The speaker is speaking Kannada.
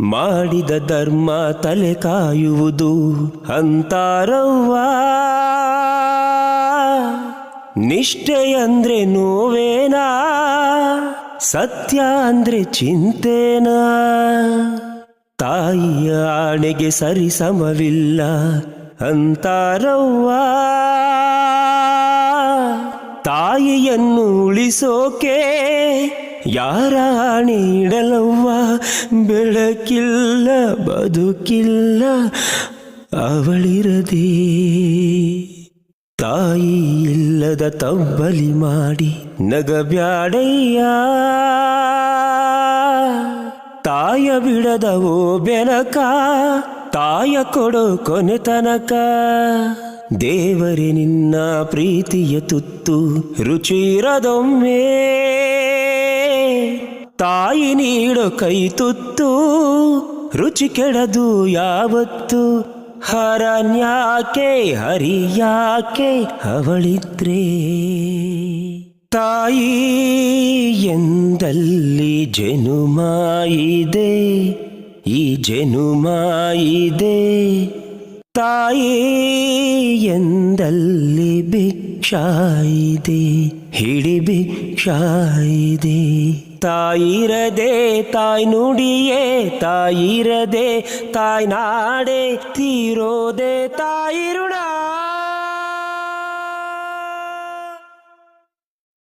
ಮಾಡಿದ ಧರ್ಮ ತಲೆ ಕಾಯುವುದು ಅಂತಾರವ್ವ. ನಿಷ್ಠೆ ಅಂದ್ರೆ ನೋವೇನಾ, ಸತ್ಯ ಅಂದ್ರೆ ಚಿಂತೆನಾ. ತಾಯಿಯ ಆಣೆಗೆ ಸರಿಸಮವಿಲ್ಲ ಅಂತಾರವ್ವ. ತಾಯಿಯನ್ನು ಉಳಿಸೋಕೆ ಯಾರ ಆಣೆ ಇಡಲವ್ವ. ಬೆಳಕಿಲ್ಲ ಬದುಕಿಲ್ಲ ಅವಳಿರದೆ. ತಾಯಿ ಇಲ್ಲದ ತಬ್ಬಲಿ ಮಾಡಿ ನಗಬ್ಯಾಡಯ್ಯ. ತಾಯ ಬಿಡದವೋ ಬೆನಕ, ತಾಯ ಕೊಡೋ ಕೊನೆ ತನಕ. ದೇವರೇ ನಿನ್ನ ಪ್ರೀತಿಯ ತುತ್ತು ರುಚಿ ಇರದೊಮ್ಮೆ. ತಾಯಿ ನೀಡೋ ಕೈ ತುತ್ತು ರುಚಿ ಕೆಡದು ಯಾವತ್ತು. ಹರನ್ಯಾಕೆ ಹರಿಯಾಕೆ ಅವಳಿದ್ರೆ. ತಾಯಿ ಎಂದಲ್ಲಿ ಜನುಮ ಇದೆ, ಈ ಜನುಮ ಇದೆ. ತಾಯಿ ಎಂದಲ್ಲಿ ಭಿಕ್ಷಾ ಇದೆ, ಹಿಡಿ ಭಿಕ್ಷಾ ಇದೆ. ತಾಯಿರದೆ ತಾಯಿ ನುಡಿಯೇ, ತಾಯಿರದೆ ತಾಯಿ ನಾಡೆ ತೀರೋದೆ ತಾಯಿ ಋಣ.